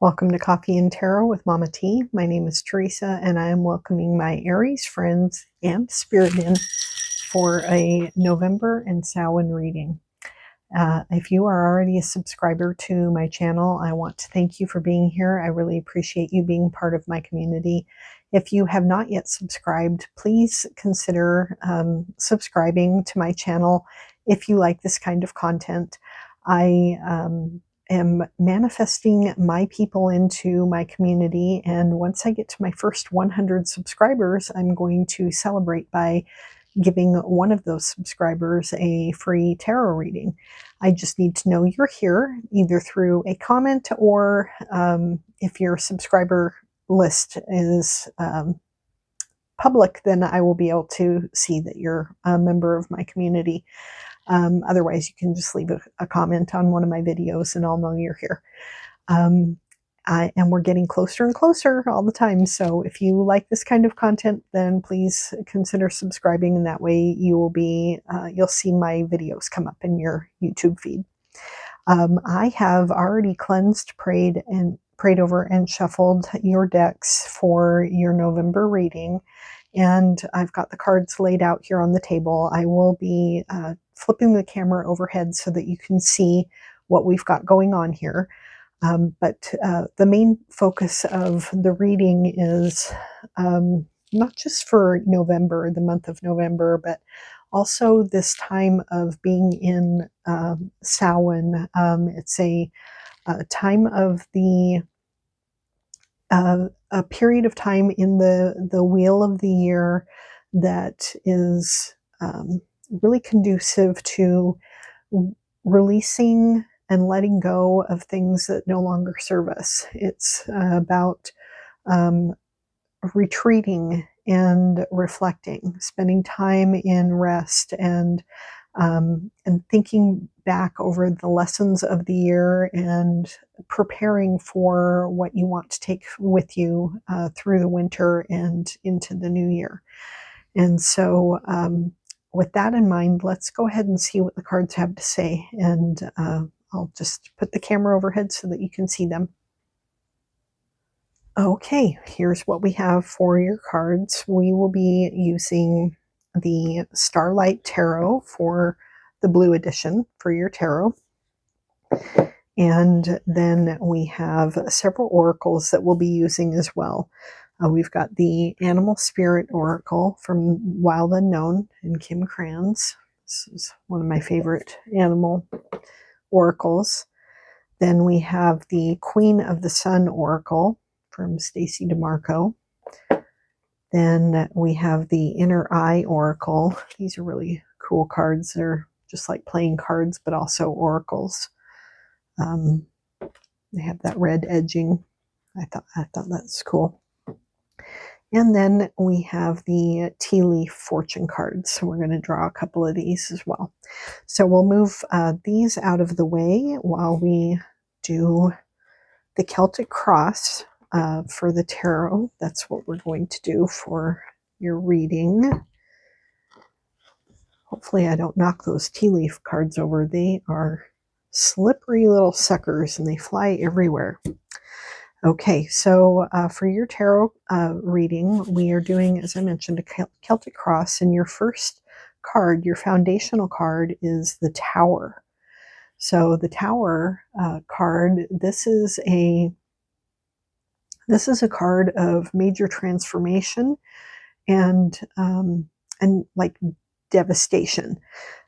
Welcome to Coffee and Tarot with Mama T. My name is Teresa, and I am welcoming my Aries friends and Spirit in for a November and Samhain reading. If you are already a subscriber to my channel, I want to thank you for being here. I really appreciate you being part of my community. If you have not yet subscribed, please consider subscribing to my channel if you like this kind of content. I am manifesting my people into my community, and once I get to my first 100 subscribers, I'm going to celebrate by giving one of those subscribers a free tarot reading. I just need to know you're here, either through a comment or if your subscriber list is public, then I will be able to see that you're a member of my community. Otherwise, you can just leave a comment on one of my videos and I'll know you're here. And we're getting closer and closer all the time. So if you like this kind of content, then please consider subscribing, and that way you will be, you'll see my videos come up in your YouTube feed. I have already cleansed, prayed over and shuffled your decks for your November reading. And I've got the cards laid out here on the table. I will be flipping the camera overhead so that you can see what we've got going on here. But the main focus of the reading is not just for November, the month of November, but also this time of being in Samhain. It's a time of a period of time in the wheel of the year that is really conducive to releasing and letting go of things that no longer serve us. It's about retreating and reflecting, spending time in rest and thinking back over the lessons of the year and preparing for what you want to take with you through the winter and into the new year. And so with that in mind, let's go ahead and see what the cards have to say. And I'll just put the camera overhead so that you can see them. Okay, here's what we have for your cards. We will be using the Starlight Tarot for the blue edition for your tarot. And then we have several oracles that we'll be using as well. We've got the Animal Spirit Oracle from Wild Unknown and Kim Kranz. This is one of my favorite animal oracles. Then we have the Queen of the Sun Oracle from Stacy DeMarco. Then we have the Inner Eye Oracle. These are really cool cards. They're just like playing cards, but also oracles. They have that red edging. I thought that's cool. And then we have the tea leaf fortune cards. So we're going to draw a couple of these as well. So we'll move these out of the way while we do the Celtic cross for the tarot. That's what we're going to do for your reading. Hopefully I don't knock those tea leaf cards over. They are slippery little suckers and they fly everywhere. Okay, so for your tarot reading, we are doing, as I mentioned, a Celtic cross, and your first card, your foundational card, is the Tower. So the Tower card, this is a card of major transformation and like devastation.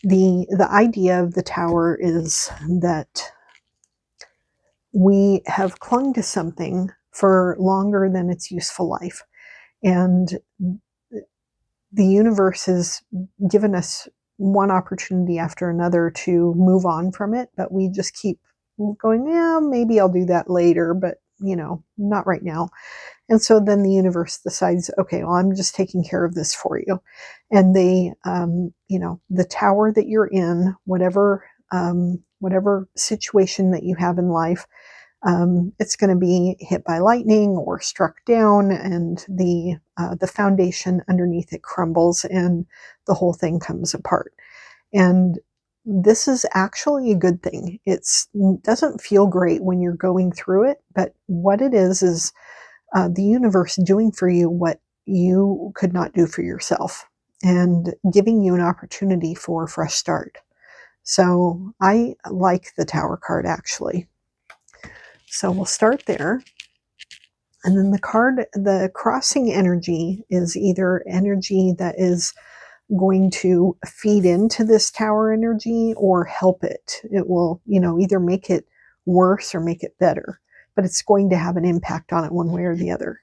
The idea of the Tower is that we have clung to something for longer than its useful life. And the universe has given us one opportunity after another to move on from it, but we just keep going, yeah, maybe I'll do that later, but not right now. And so then the universe decides, okay, well, I'm just taking care of this for you. And they, the tower that you're in, whatever situation that you have in life, it's going to be hit by lightning or struck down, and the foundation underneath it crumbles and the whole thing comes apart. And this is actually a good thing. It doesn't feel great when you're going through it, but what it is the universe doing for you what you could not do for yourself and giving you an opportunity for a fresh start. So I like the Tower card actually. So we'll start there. And then the crossing energy is either energy that is going to feed into this tower energy or help it. It will, either make it worse or make it better, but it's going to have an impact on it one way or the other.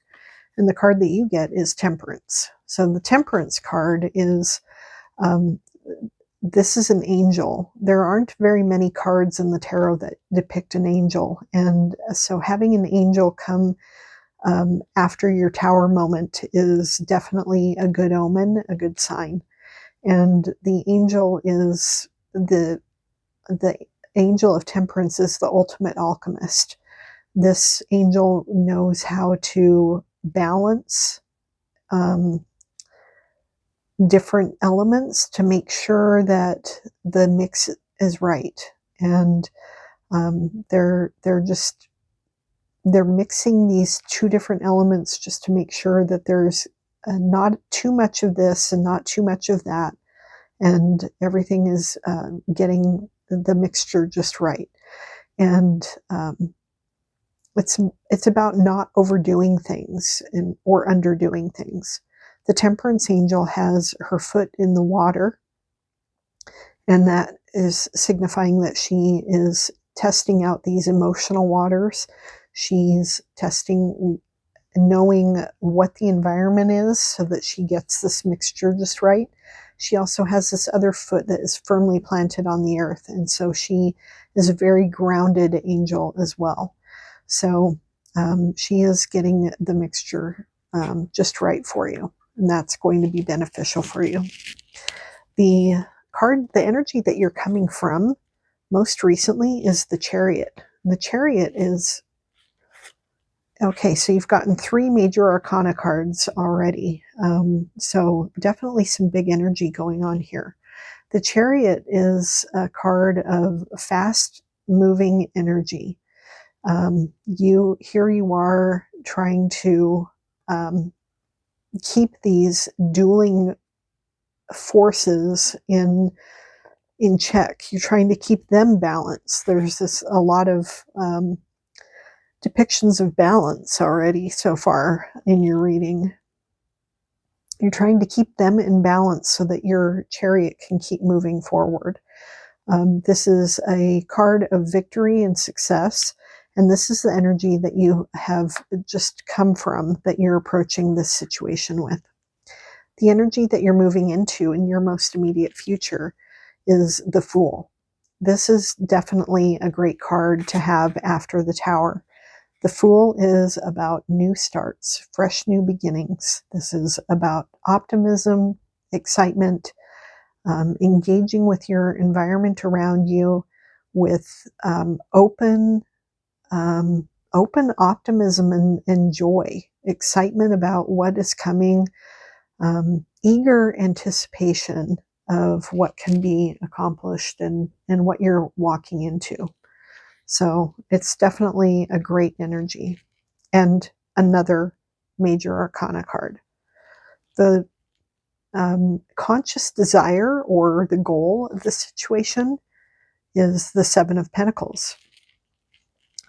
And the card that you get is Temperance. So the Temperance card is, this is an angel. There aren't very many cards in the tarot that depict an angel. And so having an angel come after your tower moment is definitely a good omen, a good sign. And the angel is the angel of temperance is the ultimate alchemist. This angel knows how to balance different elements to make sure that the mix is right. And they're mixing these two different elements just to make sure that there's not too much of this and not too much of that, and everything is getting the mixture just right. And it's about not overdoing things or underdoing things. The Temperance Angel has her foot in the water, and that is signifying that she is testing out these emotional waters. She's testing, knowing what the environment is so that she gets this mixture just right. She also has this other foot that is firmly planted on the earth, and so she is a very grounded angel as well. So she is getting the mixture just right for you, and that's going to be beneficial for you. The energy that you're coming from most recently is the Chariot. The Chariot is, okay, so you've gotten 3 major arcana cards already. So definitely some big energy going on here. The Chariot is a card of fast moving energy. Here you are trying to keep these dueling forces in check. You're trying to keep them balanced. There's a lot of depictions of balance already so far in your reading. You're trying to keep them in balance so that your chariot can keep moving forward. This is a card of victory and success, and this is the energy that you have just come from, that you're approaching this situation with. The energy that you're moving into in your most immediate future is the Fool. This is definitely a great card to have after the Tower. The Fool is about new starts, fresh new beginnings. This is about optimism, excitement, engaging with your environment around you with open optimism and joy, excitement about what is coming, eager anticipation of what can be accomplished and what you're walking into. So it's definitely a great energy. And another major arcana card. The conscious desire or the goal of the situation is the Seven of Pentacles.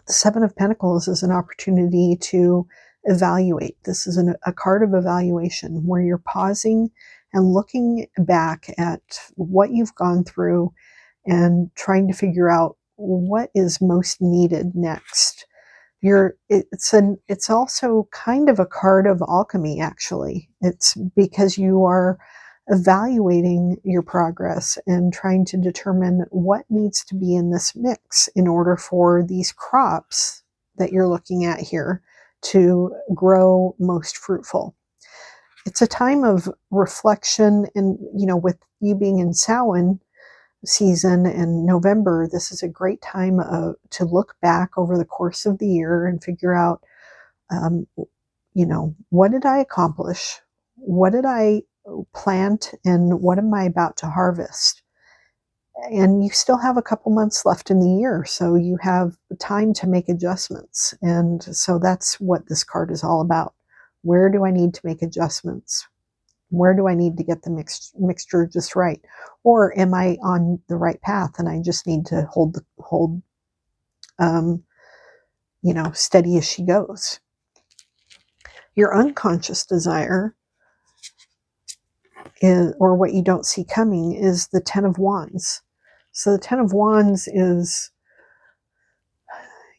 The Seven of Pentacles is an opportunity to evaluate. This is a card of evaluation where you're pausing and looking back at what you've gone through and trying to figure out what is most needed next. It's also kind of a card of alchemy, actually. It's because you are evaluating your progress and trying to determine what needs to be in this mix in order for these crops that you're looking at here to grow most fruitful. It's a time of reflection, and with you being in Samhain season in November, this is a great time to look back over the course of the year and figure out, what did I accomplish? What did I plant, and what am I about to harvest? And you still have a couple months left in the year, so you have time to make adjustments. And so that's what this card is all about. Where do I need to make adjustments? Where do I need to get the mixture just right? Or am I on the right path and I just need to hold steady as she goes? Your unconscious desire is, or what you don't see coming, is the Ten of Wands. So the Ten of Wands is,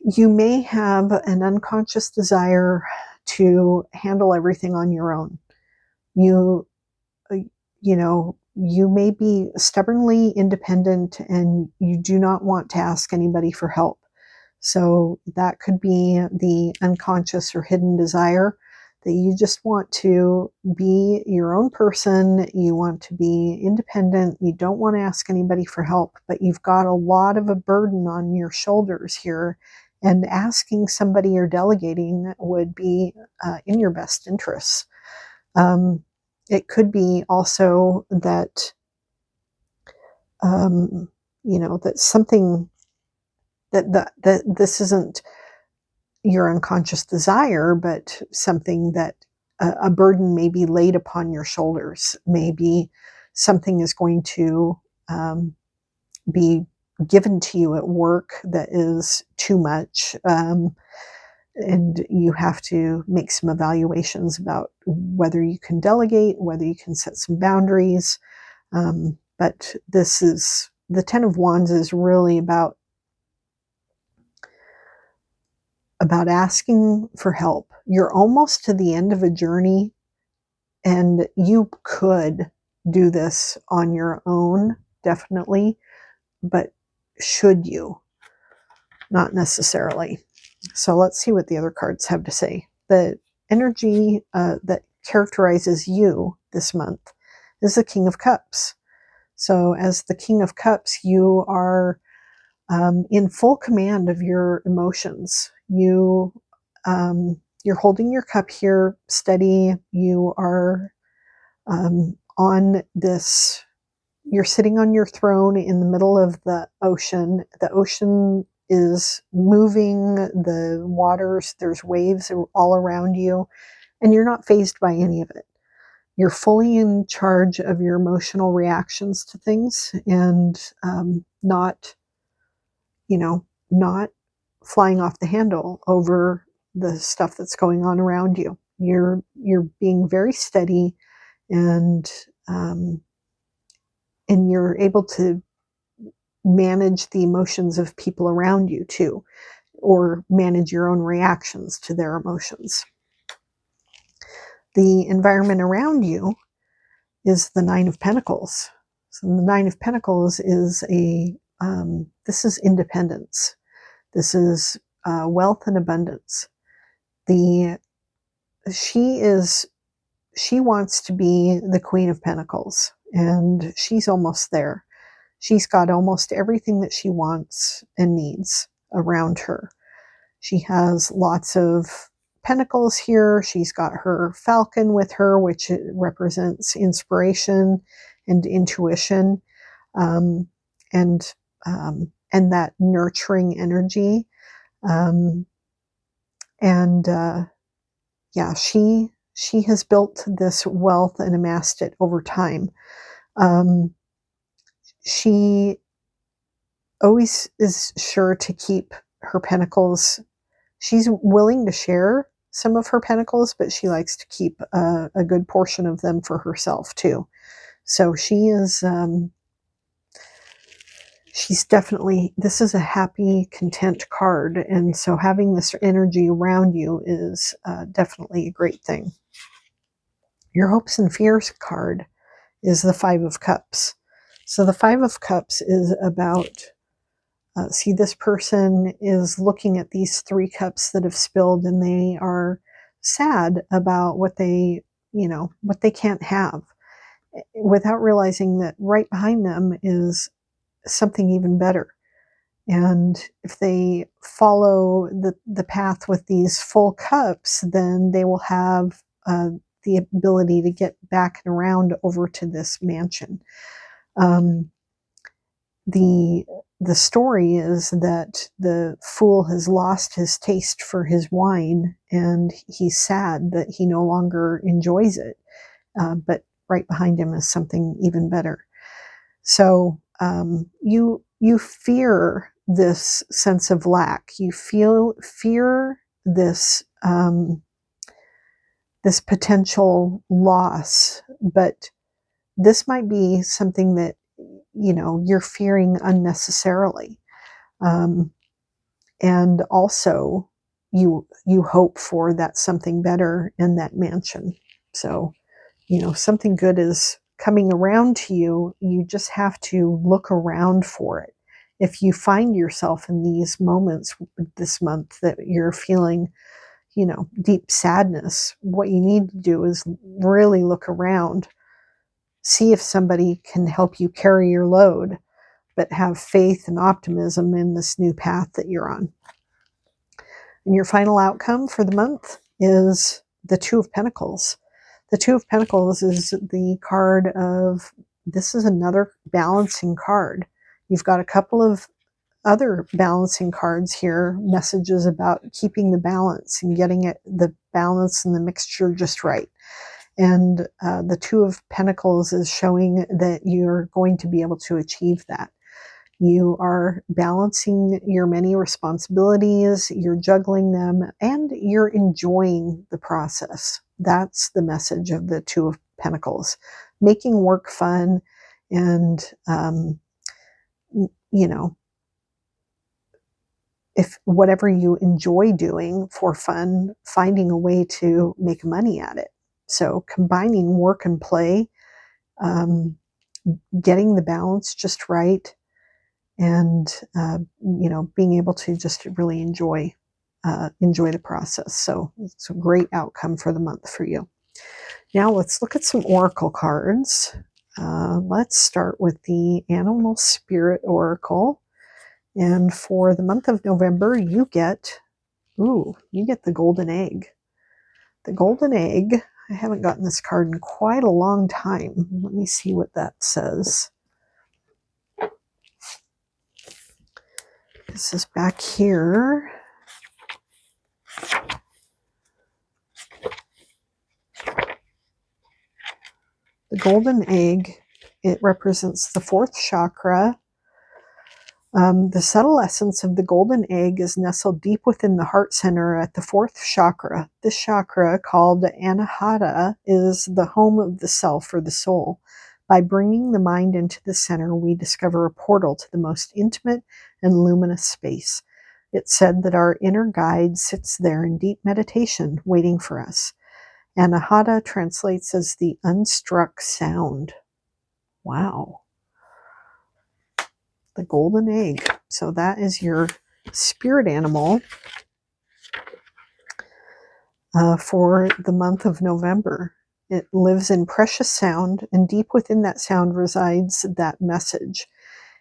you may have an unconscious desire to handle everything on your own. You, you may be stubbornly independent and you do not want to ask anybody for help. So that could be the unconscious or hidden desire that you just want to be your own person. You want to be independent. You don't want to ask anybody for help, but you've got a lot of a burden on your shoulders here. And asking somebody or delegating would be in your best interests. It could be also that, that something that this isn't your unconscious desire, but something that a burden may be laid upon your shoulders. Maybe something is going to be given to you at work that is too much. And you have to make some evaluations about whether you can delegate, whether you can set some boundaries. But this is, the Ten of Wands is really about asking for help. You're almost to the end of a journey, and you could do this on your own, definitely, but should you? Not necessarily. So let's see what the other cards have to say. The energy that characterizes you this month is the King of Cups. So as the King of Cups, you are in full command of your emotions. You're holding your cup here steady. You are on this, you're sitting on your throne in the middle of the ocean. The ocean is moving, the waters, there's waves all around you, and you're not fazed by any of it. You're fully in charge of your emotional reactions to things, and not not flying off the handle over the stuff that's going on around you. You're being very steady, and um, and you're able to manage the emotions of people around you too, or manage your own reactions to their emotions. The environment around you is the Nine of Pentacles. So the Nine of Pentacles is this is independence. This is wealth and abundance. She wants to be the Queen of Pentacles, and she's almost there. She's got almost everything that she wants and needs around her. She has lots of pentacles here. She's got her falcon with her, which represents inspiration and intuition, um, and and that nurturing energy. Um, and yeah, she has built this wealth and amassed it over time. Um, she always is sure to keep her pentacles. She's willing to share some of her pentacles, but she likes to keep a good portion of them for herself too. So she's definitely, this is a happy, content card. And so having this energy around you is definitely a great thing. Your hopes and fears card is the Five of Cups. So the Five of Cups is about, see, this person is looking at these three cups that have spilled, and they are sad about what what they can't have, without realizing that right behind them is something even better. And if they follow the path with these full cups, then they will have the ability to get back and around over to this mansion. Um, the story is that the fool has lost his taste for his wine, and he's sad that he no longer enjoys it. But right behind him is something even better. So you fear this sense of lack. You fear this this potential loss, but this might be something that you're fearing unnecessarily. Um, and also you hope for that something better in that mansion. So something good is coming around to you. You just have to look around for it. If you find yourself in these moments this month that you're feeling deep sadness, what you need to do is really look around, see if somebody can help you carry your load, but have faith and optimism in this new path that you're on. And your final outcome for the month is the Two of Pentacles. The Two of Pentacles is the card of, this is another balancing card. You've got a couple of other balancing cards here, messages about keeping the balance and getting the balance and the mixture just right. And the Two of Pentacles is showing that you're going to be able to achieve that. You are balancing your many responsibilities, you're juggling them, and you're enjoying the process. That's the message of the Two of Pentacles. Making work fun, and, if whatever you enjoy doing for fun, finding a way to make money at it. So combining work and play, getting the balance just right, and being able to just really enjoy the process. So it's a great outcome for the month for you. Now let's look at some oracle cards. Let's start with the Animal Spirit Oracle, and for the month of November you get the golden egg. The golden egg, I haven't gotten this card in quite a long time. Let me see what that says. This is back here. The golden egg, it represents the fourth chakra. The subtle essence of the golden egg is nestled deep within the heart center at the fourth chakra. This chakra, called Anahata, is the home of the self or the soul. By bringing the mind into the center, we discover a portal to the most intimate and luminous space. It's said that our inner guide sits there in deep meditation, waiting for us. Anahata translates as the unstruck sound. Wow. The golden egg. So that is your spirit animal for the month of November. It lives in precious sound, and deep within that sound resides that message.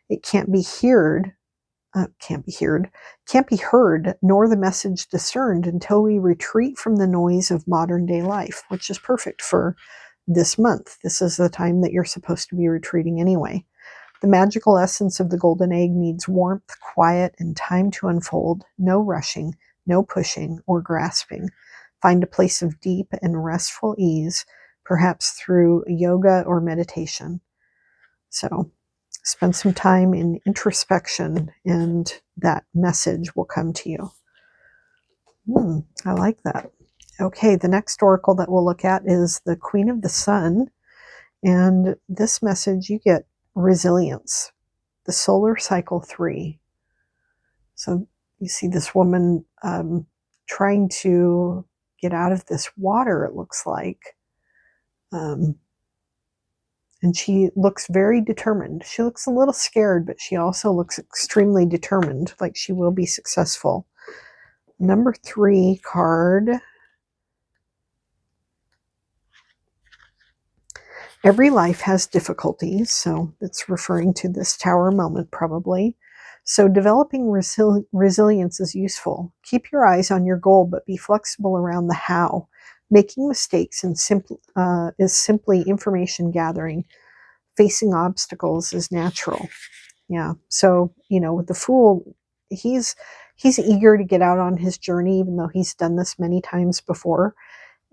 It can't be heard, nor the message discerned until we retreat from the noise of modern day life, which is perfect for this month. This is the time that you're supposed to be retreating anyway. The magical essence of the golden egg needs warmth, quiet, and time to unfold. No rushing, no pushing or grasping. Find a place of deep and restful ease, perhaps through yoga or meditation. So spend some time in introspection, and that message will come to you. I like that. Okay, the next oracle that we'll look at is the Queen of the Sun. And this message, you get resilience, the solar cycle 3. So you see this woman trying to get out of this water, it looks like. And she looks very determined. She looks a little scared, but she also looks extremely determined, like she will be successful. Number 3 card. Every life has difficulties, so it's referring to this tower moment probably. So developing resilience is useful. Keep your eyes on your goal, but be flexible around the how. Making mistakes is simply information gathering. Facing obstacles is natural. Yeah. So, with the Fool, he's eager to get out on his journey, even though he's done this many times before.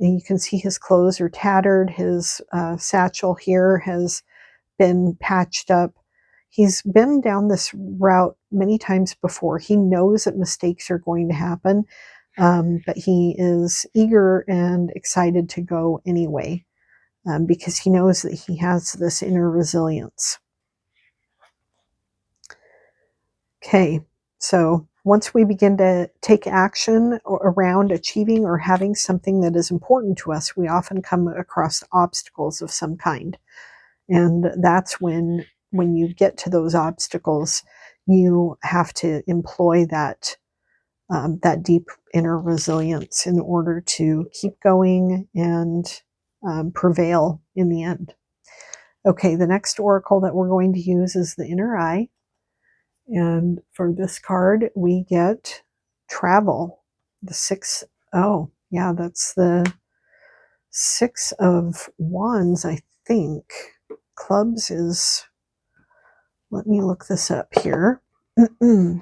And you can see his clothes are tattered. His satchel here has been patched up. He's been down this route many times before. He knows that mistakes are going to happen, but he is eager and excited to go anyway, because he knows that he has this inner resilience. Okay, so once we begin to take action around achieving or having something that is important to us, we often come across obstacles of some kind. And that's when you get to those obstacles, you have to employ that deep inner resilience in order to keep going and prevail in the end. Okay, the next oracle that we're going to use is the inner eye. And for this card, we get travel. The six, oh, yeah, that's the Six of Wands, I think. Clubs is, let me look this up here. Let's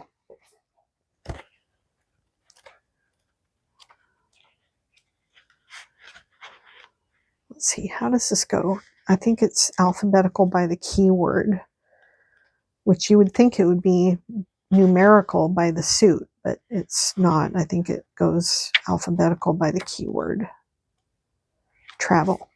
see, how does this go? I think it's alphabetical by the keyword, which you would think it would be numerical by the suit, but it's not. I think it goes alphabetical by the keyword. Travel.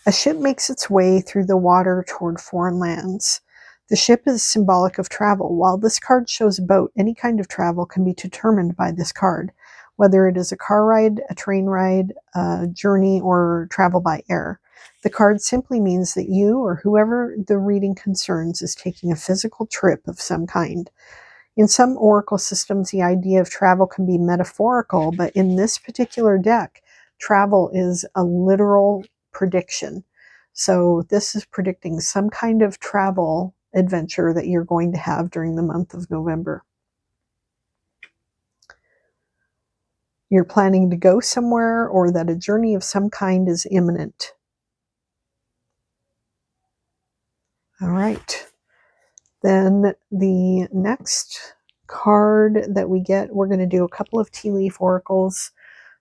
A ship makes its way through the water toward foreign lands. The ship is symbolic of travel. While this card shows a boat, any kind of travel can be determined by this card, whether it is a car ride, a train ride, a journey, or travel by air. The card simply means that you or whoever the reading concerns is taking a physical trip of some kind. In some oracle systems, the idea of travel can be metaphorical, but in this particular deck, travel is a literal prediction. So this is predicting some kind of travel adventure that you're going to have during the month of November. You're planning to go somewhere, or that a journey of some kind is imminent. All right. Then the next card that we get, we're going to do a couple of tea leaf oracles.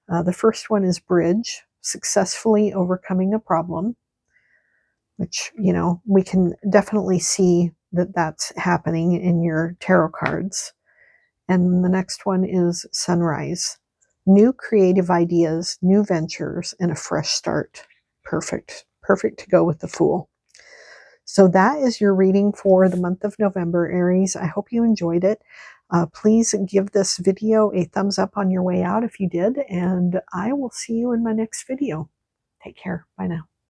The first one is Bridge, successfully overcoming a problem, which, we can definitely see that that's happening in your tarot cards. And the next one is Sunrise, new creative ideas, new ventures, and a fresh start. Perfect. Perfect to go with the Fool. So that is your reading for the month of November, Aries. I hope you enjoyed it. Please give this video a thumbs up on your way out if you did, and I will see you in my next video. Take care. Bye now.